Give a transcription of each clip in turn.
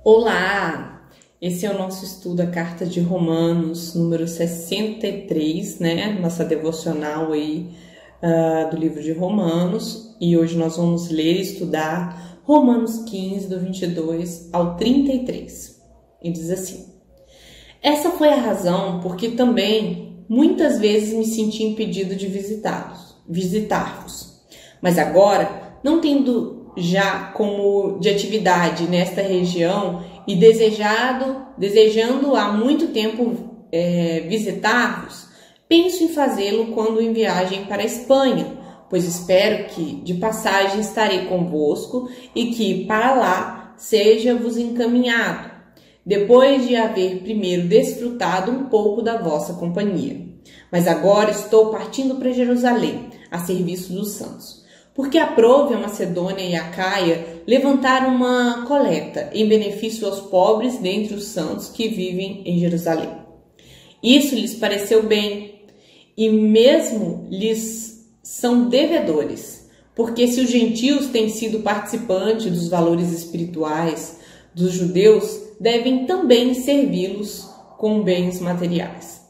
Olá! Esse é o nosso estudo, a Carta de Romanos, número 63, né? Nossa devocional aí do livro de Romanos. E hoje nós vamos ler e estudar Romanos 15, do 22 ao 33. E diz assim: essa foi a razão porque também muitas vezes me senti impedido de visitar-vos. Mas agora, não tendo já como de atividade nesta região e desejando há muito tempo visitar-vos, penso em fazê-lo quando em viagem para a Espanha, pois espero que de passagem estarei convosco e que para lá seja-vos encaminhado, depois de haver primeiro desfrutado um pouco da vossa companhia. Mas agora estou partindo para Jerusalém, a serviço dos santos, porque aprouve a Macedônia e a Acaia levantar uma coleta em benefício aos pobres dentre os santos que vivem em Jerusalém. Isso lhes pareceu bem, e mesmo lhes são devedores, porque se os gentios têm sido participantes dos valores espirituais dos judeus, devem também servi-los com bens materiais.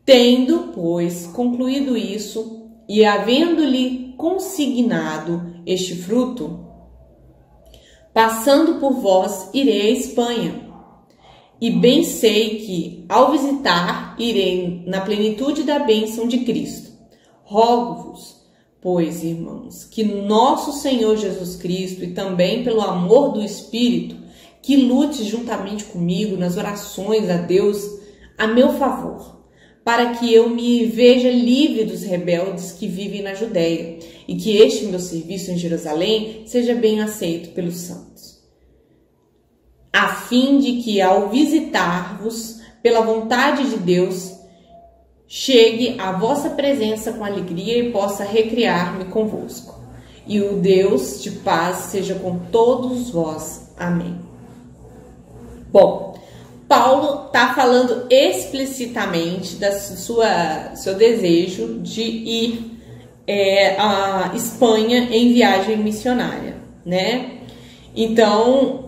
Tendo, pois, concluído isso, e havendo-lhe consignado este fruto, passando por vós, irei à Espanha. E bem sei que, ao visitar, irei na plenitude da bênção de Cristo. Rogo-vos, pois, irmãos, que nosso Senhor Jesus Cristo, e também pelo amor do Espírito, que lute juntamente comigo nas orações a Deus a meu favor, para que eu me veja livre dos rebeldes que vivem na Judéia, e que este meu serviço em Jerusalém seja bem aceito pelos santos, a fim de que, ao visitar-vos, pela vontade de Deus, chegue à vossa presença com alegria e possa recriar-me convosco. E o Deus de paz seja com todos vós. Amém. Bom, Paulo está falando explicitamente do seu desejo de ir à Espanha em viagem missionária, né? Então,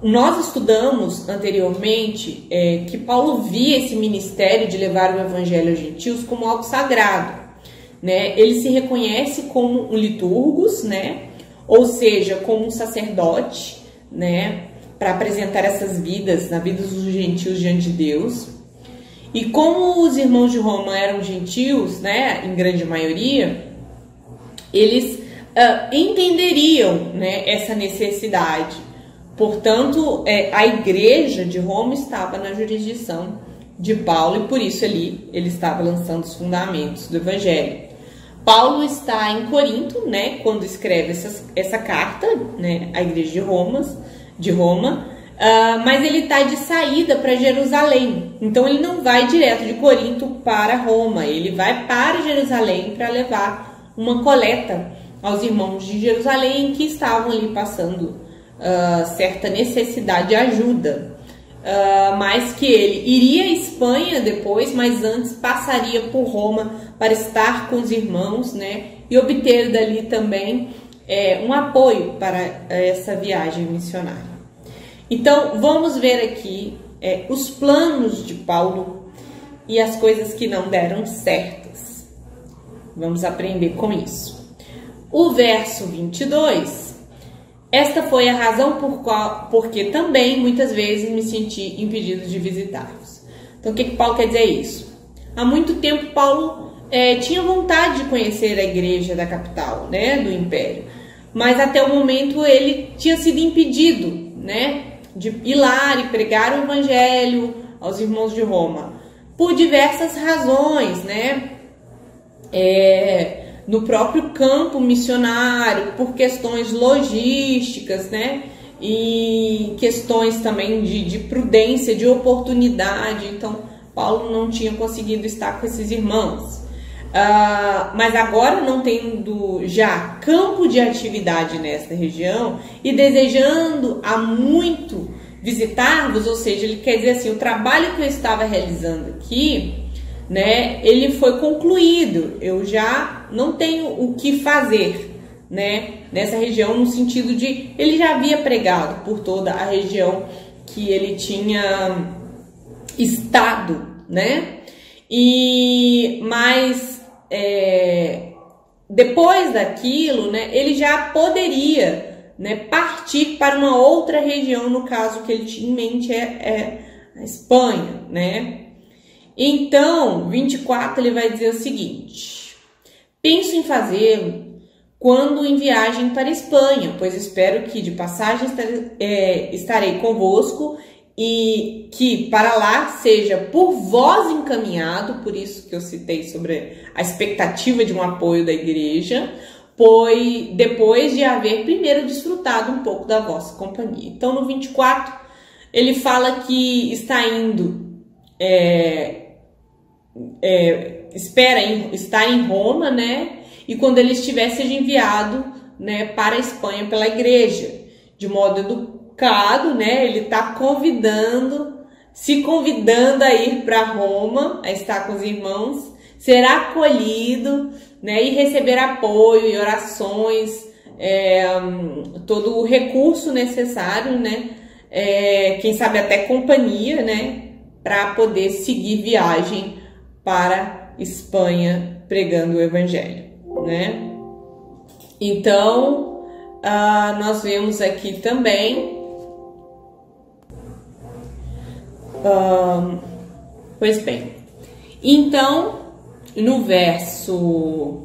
nós estudamos anteriormente que Paulo via esse ministério de levar o evangelho aos gentios como algo sagrado, né? Ele se reconhece como um liturgos, né? Ou seja, como um sacerdote, né, para apresentar essas vidas, na vida dos gentios diante de Deus. E como os irmãos de Roma eram gentios, né, em grande maioria, eles entenderiam, né, essa necessidade. Portanto, a igreja de Roma estava na jurisdição de Paulo e por isso ele estava lançando os fundamentos do evangelho. Paulo está em Corinto, né, quando escreve essa carta, né, à igreja de Roma, mas ele está de saída para Jerusalém. Então ele não vai direto de Corinto para Roma, ele vai para Jerusalém para levar uma coleta aos irmãos de Jerusalém que estavam ali passando certa necessidade de ajuda. Mas que ele iria à Espanha depois, mas antes passaria por Roma para estar com os irmãos, né, e obter dali também um apoio para essa viagem missionária. Então, vamos ver aqui os planos de Paulo e as coisas que não deram certas. Vamos aprender com isso. O verso 22... esta foi a razão porque também muitas vezes me senti impedido de visitar-vos. Então, o que Paulo quer dizer isso? Há muito tempo, Paulo tinha vontade de conhecer a igreja da capital, né, do império. Mas até o momento ele tinha sido impedido, né, de ir lá e pregar o evangelho aos irmãos de Roma. Por diversas razões, né? No próprio campo missionário, por questões logísticas, né? E questões também de prudência, de oportunidade. Então, Paulo não tinha conseguido estar com esses irmãos. Mas agora, não tendo já campo de atividade nesta região e desejando há muito visitar-vos, ou seja, ele quer dizer assim, o trabalho que eu estava realizando aqui, né, ele foi concluído, eu já não tenho o que fazer, né, nessa região, no sentido de ele já havia pregado por toda a região que ele tinha estado, né? Mas depois daquilo, né, ele já poderia, né, partir para uma outra região, no caso que ele tinha em mente a Espanha, né? Então, 24 ele vai dizer o seguinte: penso em fazê-lo quando em viagem para a Espanha, pois espero que de passagem estarei convosco e que para lá seja por vós encaminhado, por isso que eu citei sobre a expectativa de um apoio da igreja, pois depois de haver primeiro desfrutado um pouco da vossa companhia. Então, no 24, ele fala que está indo, espera estar em Roma, né? E quando ele estiver, seja enviado, né, para a Espanha pela igreja, de modo educado, né? Ele está se convidando a ir para Roma, a estar com os irmãos, ser acolhido, né, e receber apoio e orações, todo o recurso necessário, né, quem sabe até companhia, né, para poder seguir viagem para Espanha pregando o evangelho, né? Então, nós vemos aqui também, pois bem, então no verso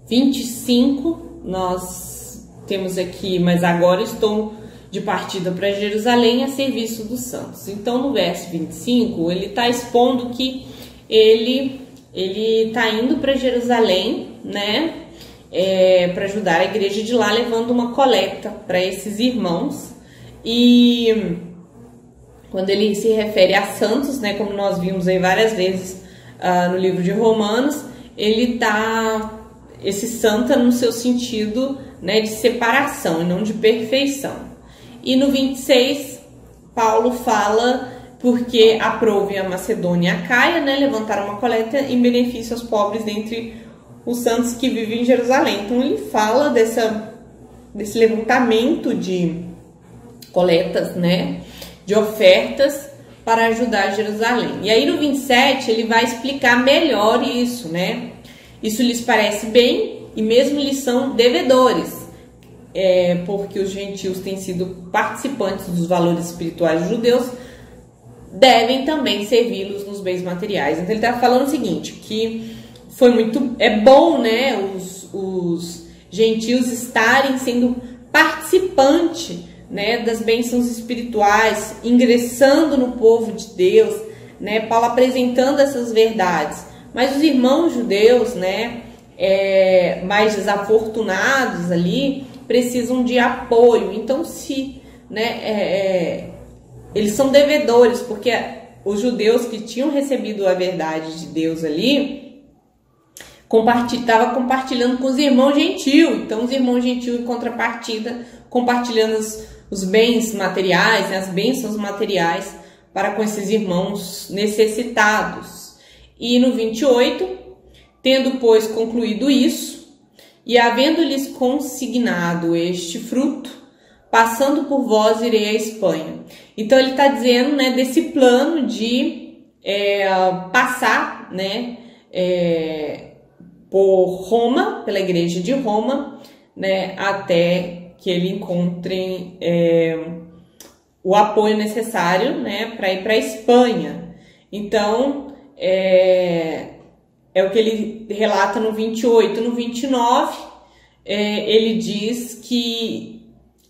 25 nós temos aqui: mas agora estou de partida para Jerusalém a serviço dos santos. Então no verso 25 ele está expondo que ele está indo para Jerusalém, né, para ajudar a igreja de lá, levando uma coleta para esses irmãos. E quando ele se refere a santos, né, como nós vimos aí várias vezes no livro de Romanos, ele esse santo no seu sentido, né, de separação e não de perfeição. E no 26, Paulo fala porque aprove a Macedônia e a Caia, né, levantaram uma coleta em benefício aos pobres dentre os santos que vivem em Jerusalém. Então ele fala desse levantamento de coletas, né, de ofertas para ajudar Jerusalém. E aí no 27 ele vai explicar melhor isso, né? Isso lhes parece bem e mesmo lhes são devedores, porque os gentios têm sido participantes dos valores espirituais dos judeus, devem também servi-los nos bens materiais. Então ele está falando o seguinte, que é bom, né, os gentios estarem sendo participantes, né, das bênçãos espirituais, ingressando no povo de Deus, né, Paulo apresentando essas verdades. Mas os irmãos judeus, né, mais desafortunados ali, precisam de apoio. Então, eles são devedores, porque os judeus que tinham recebido a verdade de Deus ali, estavam compartilhando com os irmãos gentios. Então, os irmãos gentios, em contrapartida, compartilhando os bens materiais, né, as bênçãos materiais para com esses irmãos necessitados. E no 28, tendo, pois, concluído isso, e havendo-lhes consignado este fruto, passando por vós irei à Espanha. Então ele está dizendo, né, desse plano de passar, né, por Roma, pela igreja de Roma, né, até que ele encontre o apoio necessário, né, para ir para a Espanha. Então é o que ele relata no 28. No 29 ele diz que: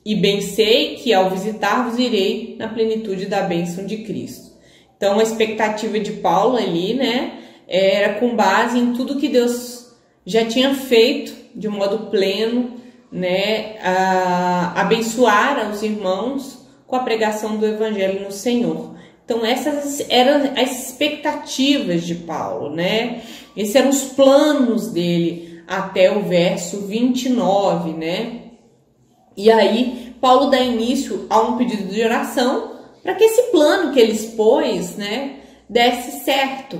e bem sei que ao visitar-vos irei na plenitude da bênção de Cristo. Então a expectativa de Paulo ali, né, era com base em tudo que Deus já tinha feito de modo pleno, né, a abençoar os irmãos com a pregação do Evangelho no Senhor. Então essas eram as expectativas de Paulo, né? Esses eram os planos dele até o verso 29, né? E aí Paulo dá início a um pedido de oração para que esse plano que ele expôs, né, desse certo.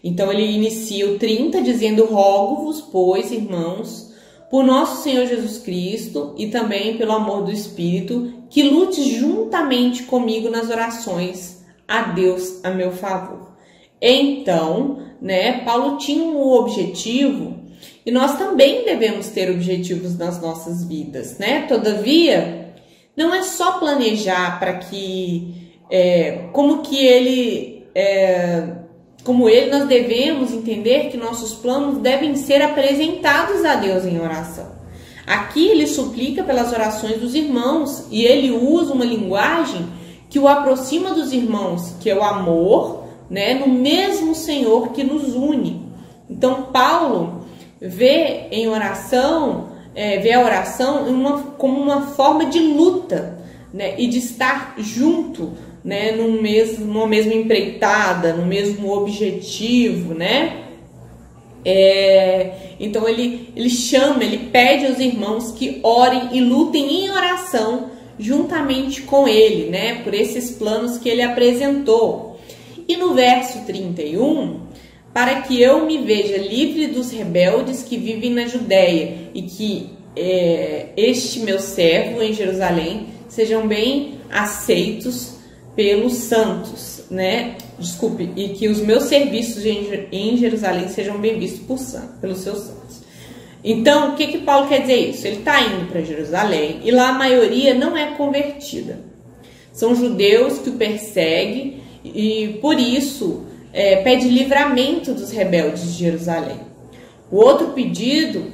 Então ele inicia o 30 dizendo: rogo-vos, pois, irmãos, por nosso Senhor Jesus Cristo e também pelo amor do Espírito, que lute juntamente comigo nas orações a Deus a meu favor. Então, Paulo tinha um objetivo e nós também devemos ter objetivos nas nossas vidas, Todavia, não é só planejar para que, como ele, nós devemos entender que nossos planos devem ser apresentados a Deus em oração. Aqui ele suplica pelas orações dos irmãos e ele usa uma linguagem que o aproxima dos irmãos, que é o amor, no mesmo Senhor que nos une. Então Paulo vê a oração como uma forma de luta, e de estar junto, numa mesma empreitada, no mesmo objetivo, Então ele pede aos irmãos que orem e lutem em oração juntamente com ele, por esses planos que ele apresentou. E no verso 31, para que eu me veja livre dos rebeldes que vivem na Judéia e que este meu servo em Jerusalém sejam bem aceitos pelos santos, e que os meus serviços em Jerusalém sejam bem vistos pelos seus santos. Então, o que Paulo quer dizer isso? Ele está indo para Jerusalém e lá a maioria não é convertida. São judeus que o perseguem e, por isso, pede livramento dos rebeldes de Jerusalém. O outro pedido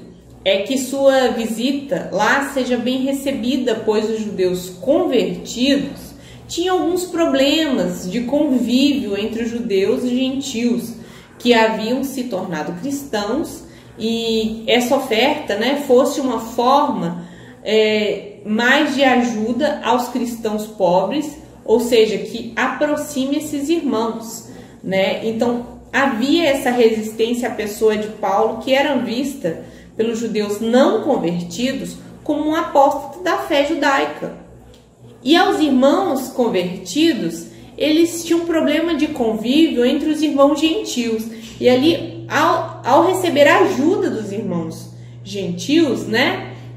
é que sua visita lá seja bem recebida, pois os judeus convertidos tinham alguns problemas de convívio entre os judeus e gentios que haviam se tornado cristãos, e essa oferta fosse uma forma mais de ajuda aos cristãos pobres, ou seja, que aproxime esses irmãos, Então havia essa resistência à pessoa de Paulo, que era vista pelos judeus não convertidos como um apóstolo da fé judaica. E aos irmãos convertidos, eles tinham um problema de convívio entre os irmãos gentios. E ali, ao receber a ajuda dos irmãos gentios,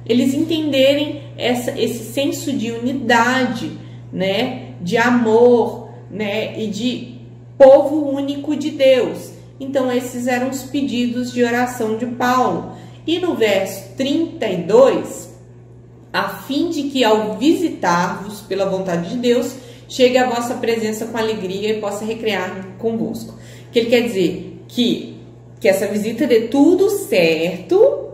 eles entenderem esse senso de unidade, de amor, e de povo único de Deus. Então, esses eram os pedidos de oração de Paulo. E no verso 32, a fim de que ao visitar-vos pela vontade de Deus, chegue à vossa presença com alegria e possa recrear convosco. Que ele quer dizer que essa visita dê tudo certo,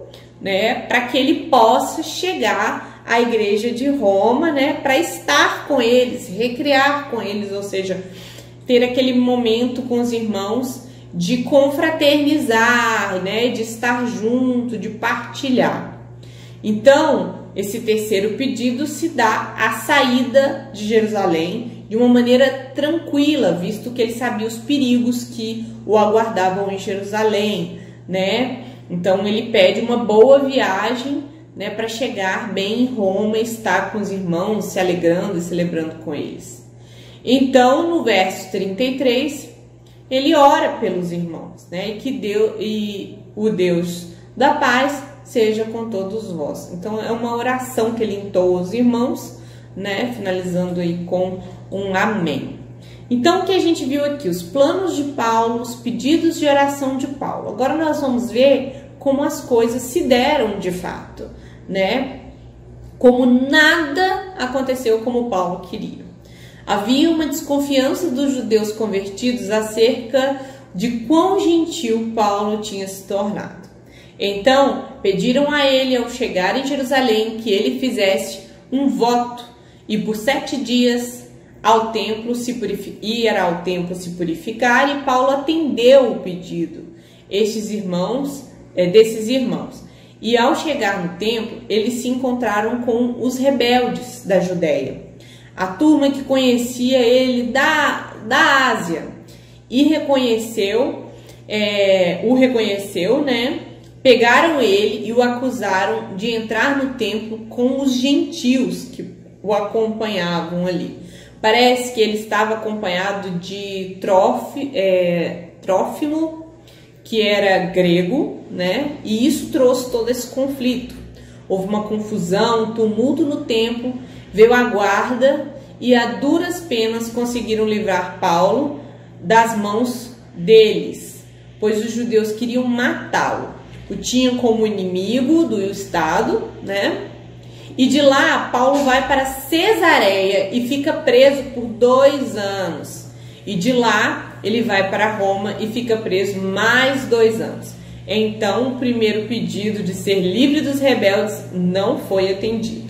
para que ele possa chegar à igreja de Roma, para estar com eles, recrear com eles, ou seja, ter aquele momento com os irmãos de confraternizar, de estar junto, de partilhar. Então, esse terceiro pedido se dá à saída de Jerusalém de uma maneira tranquila, visto que ele sabia os perigos que o aguardavam em Jerusalém, Então ele pede uma boa viagem, para chegar bem em Roma e estar com os irmãos, se alegrando e celebrando com eles. Então, no verso 33, ele ora pelos irmãos, e que o Deus da paz seja com todos vós. Então é uma oração que ele entoa aos irmãos, finalizando aí com um amém. Então o que a gente viu aqui? Os planos de Paulo, os pedidos de oração de Paulo. Agora nós vamos ver como as coisas se deram de fato, Como nada aconteceu como Paulo queria. Havia uma desconfiança dos judeus convertidos acerca de quão gentil Paulo tinha se tornado. Então, pediram a ele, ao chegar em Jerusalém, que ele fizesse um voto e por 7 dias ao templo ir ao templo se purificar, e Paulo atendeu o pedido desses irmãos. E ao chegar no templo, eles se encontraram com os rebeldes da Judéia, a turma que conhecia ele da Ásia, e o reconheceu, Pegaram ele e o acusaram de entrar no templo com os gentios que o acompanhavam ali. Parece que ele estava acompanhado de Trófimo, que era grego, né? E isso trouxe todo esse conflito. Houve uma confusão, tumulto no templo, veio a guarda e a duras penas conseguiram livrar Paulo das mãos deles, pois os judeus queriam matá-lo. O tinham como inimigo do Estado, né? E de lá, Paulo vai para Cesareia e fica preso por 2 anos. E de lá, ele vai para Roma e fica preso mais 2 anos. Então, o primeiro pedido de ser livre dos rebeldes não foi atendido.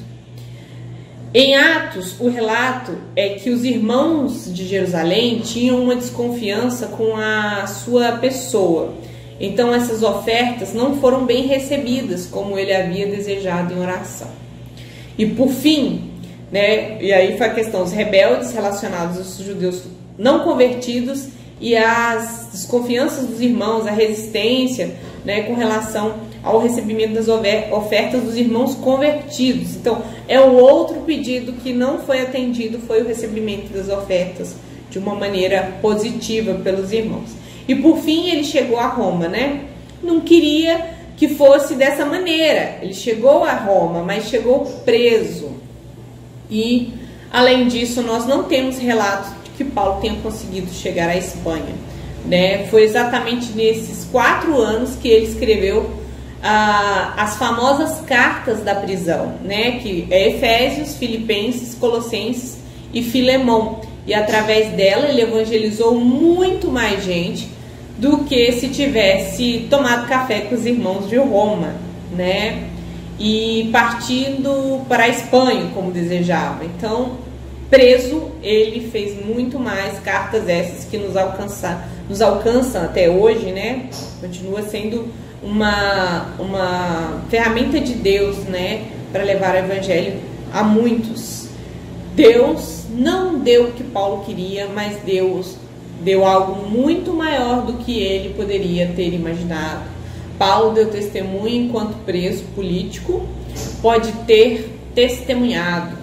Em Atos, o relato é que os irmãos de Jerusalém tinham uma desconfiança com a sua pessoa. Então, essas ofertas não foram bem recebidas, como ele havia desejado em oração. E por fim, né, e aí foi a questão dos rebeldes relacionados aos judeus não convertidos e as desconfianças dos irmãos, a resistência, né, com relação ao recebimento das ofertas dos irmãos convertidos. Então, é o outro pedido que não foi atendido, foi o recebimento das ofertas de uma maneira positiva pelos irmãos. E por fim, ele chegou a Roma, né? Não queria que fosse dessa maneira. Ele chegou a Roma, mas chegou preso. E, além disso, nós não temos relatos de que Paulo tenha conseguido chegar à Espanha, né? Foi exatamente nesses 4 anos que ele escreveu as famosas cartas da prisão, né? Que é Efésios, Filipenses, Colossenses e Filemão. E através dela ele evangelizou muito mais gente do que se tivesse tomado café com os irmãos de Roma, né? E partindo para a Espanha, como desejava. Então, preso, ele fez muito mais cartas essas que nos alcançam até hoje, né? Continua sendo uma ferramenta de Deus, né? Para levar o evangelho a muitos. Deus não deu o que Paulo queria, mas Deus deu algo muito maior do que ele poderia ter imaginado. Paulo deu testemunho enquanto preso político, pode ter testemunhado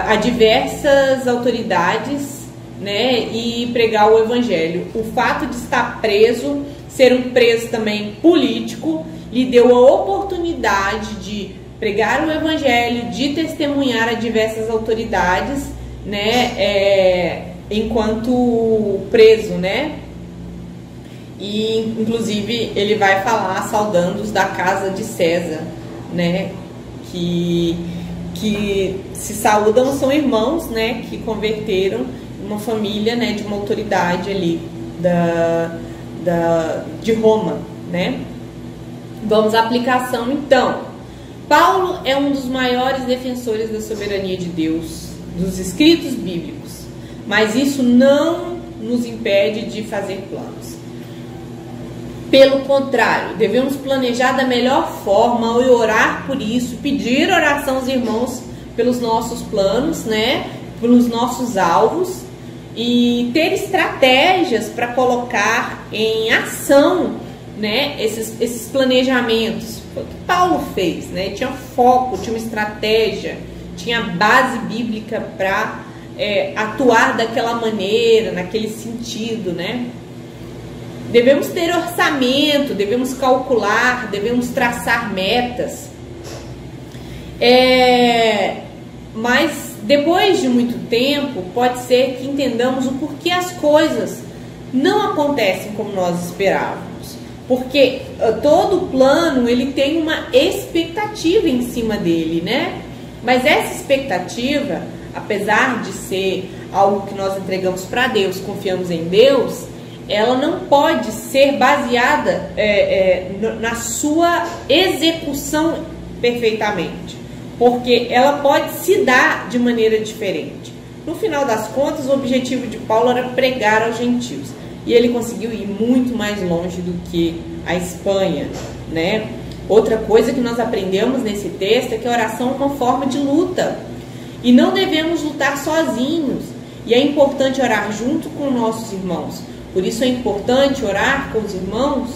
a diversas autoridades, né, e pregar o evangelho. O fato de estar preso, ser um preso também político, lhe deu a oportunidade de pregar o evangelho, de testemunhar a diversas autoridades, né, enquanto preso, né? E inclusive ele vai falar saudando os da casa de César, né? Que se saúdam, são irmãos, né? Que converteram uma família, né? De uma autoridade ali de Roma, né? Vamos à aplicação então. Paulo é um dos maiores defensores da soberania de Deus, dos escritos bíblicos, mas isso não nos impede de fazer planos. Pelo contrário, devemos planejar da melhor forma e orar por isso, pedir oração aos irmãos pelos nossos planos, né? Pelos nossos alvos e ter estratégias para colocar em ação, né? Esses planejamentos. Foi o que Paulo fez, né? Tinha foco, tinha uma estratégia, tinha base bíblica para atuar daquela maneira, naquele sentido, né? Devemos ter orçamento, devemos calcular, devemos traçar metas. Mas depois de muito tempo, pode ser que entendamos o porquê as coisas não acontecem como nós esperávamos. Porque todo plano, ele tem uma expectativa em cima dele, né? Mas essa expectativa, apesar de ser algo que nós entregamos para Deus, confiamos em Deus, ela não pode ser baseada na sua execução perfeitamente, porque ela pode se dar de maneira diferente. No final das contas, o objetivo de Paulo era pregar aos gentios, e ele conseguiu ir muito mais longe do que a Espanha, né? Outra coisa que nós aprendemos nesse texto é que a oração é uma forma de luta, e não devemos lutar sozinhos, e é importante orar junto com nossos irmãos. Por isso é importante orar com os irmãos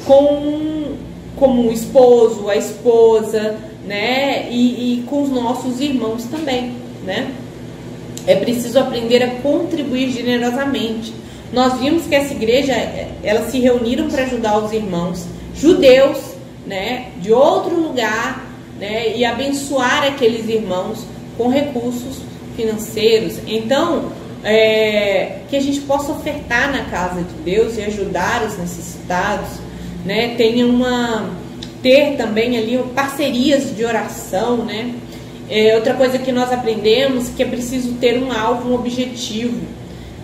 como o esposo, a esposa, né? E com os nossos irmãos também, né? É preciso aprender a contribuir generosamente. Nós vimos que essa igreja, elas se reuniram para ajudar os irmãos judeus, né, de outro lugar, né, e abençoar aqueles irmãos com recursos financeiros. Então, que a gente possa ofertar na casa de Deus e ajudar os necessitados, né, ter também ali parcerias de oração, né. Outra coisa que nós aprendemos, que é preciso ter um alvo, um objetivo,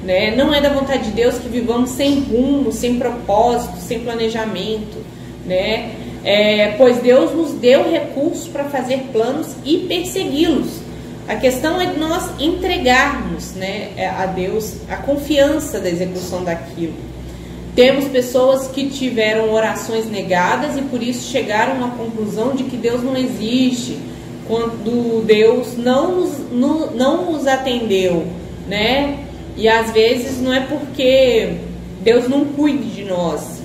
né? Não é da vontade de Deus que vivamos sem rumo, sem propósito, sem planejamento, né? Pois Deus nos deu recursos para fazer planos e persegui-los. A questão é de nós entregarmos, né, a Deus a confiança da execução daquilo. Temos pessoas que tiveram orações negadas e por isso chegaram à conclusão de que Deus não existe, quando Deus não nos atendeu, né? E às vezes não é porque Deus não cuide de nós,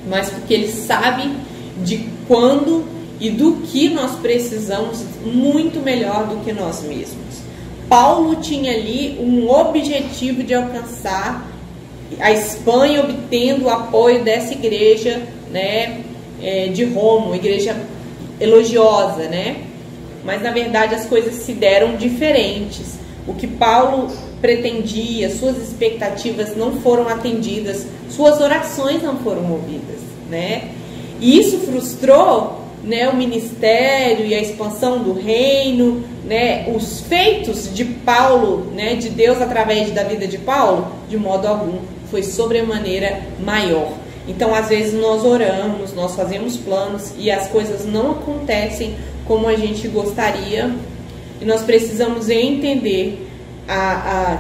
mas porque Ele sabe de quando e do que nós precisamos muito melhor do que nós mesmos. Paulo tinha ali um objetivo de alcançar a Espanha, obtendo o apoio dessa igreja, né, de Roma, uma igreja elogiosa, né? Mas na verdade as coisas se deram diferentes. O que Paulo pretendia, suas expectativas não foram atendidas, suas orações não foram ouvidas, né? E isso frustrou, né, o ministério e a expansão do reino, né? Os feitos de Paulo, né, de Deus através da vida de Paulo, de modo algum, foi sobremaneira maior. Então, às vezes nós oramos, nós fazemos planos e as coisas não acontecem como a gente gostaria, e nós precisamos entender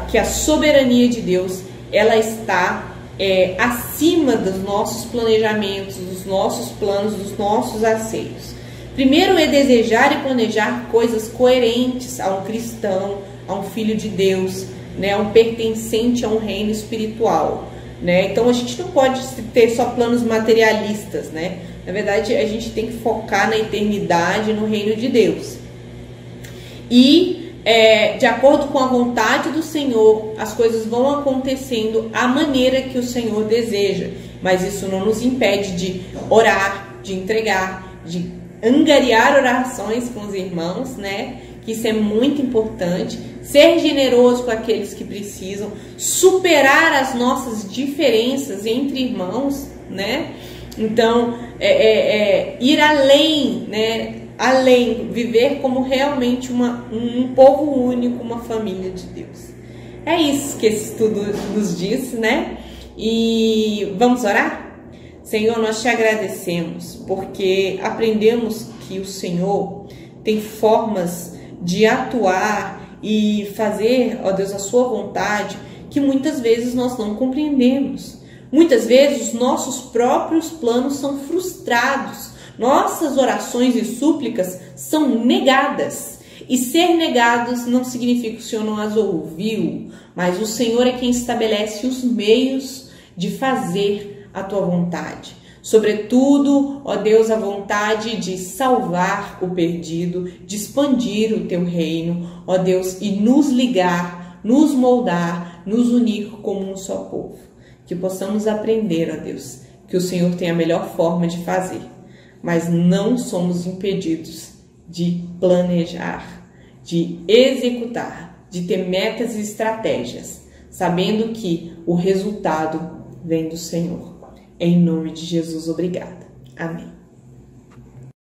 que a soberania de Deus, ela está acima dos nossos planejamentos, dos nossos planos, dos nossos anseios. Primeiro é desejar e planejar coisas coerentes a um cristão, a um filho de Deus, né, a um pertencente a um reino espiritual, né? Então a gente não pode ter só planos materialistas, né? Na verdade, a gente tem que focar na eternidade, no reino de Deus. E, de acordo com a vontade do Senhor, as coisas vão acontecendo à maneira que o Senhor deseja. Mas isso não nos impede de orar, de entregar, de angariar orações com os irmãos, né? Que isso é muito importante. Ser generoso com aqueles que precisam. Superar as nossas diferenças entre irmãos, né? Então, ir além, né? Além, viver como realmente um povo único, uma família de Deus. É isso que esse estudo nos diz, né? E vamos orar? Senhor, nós te agradecemos porque aprendemos que o Senhor tem formas de atuar e fazer, ó Deus, a sua vontade que muitas vezes nós não compreendemos. Muitas vezes os nossos próprios planos são frustrados, nossas orações e súplicas são negadas. E ser negados não significa que o Senhor não as ouviu, mas o Senhor é quem estabelece os meios de fazer a tua vontade. Sobretudo, ó Deus, a vontade de salvar o perdido, de expandir o teu reino, ó Deus, e nos ligar, nos moldar, nos unir como um só povo. Que possamos aprender, ó Deus, que o Senhor tem a melhor forma de fazer, mas não somos impedidos de planejar, de executar, de ter metas e estratégias, sabendo que o resultado vem do Senhor. Em nome de Jesus, obrigada. Amém.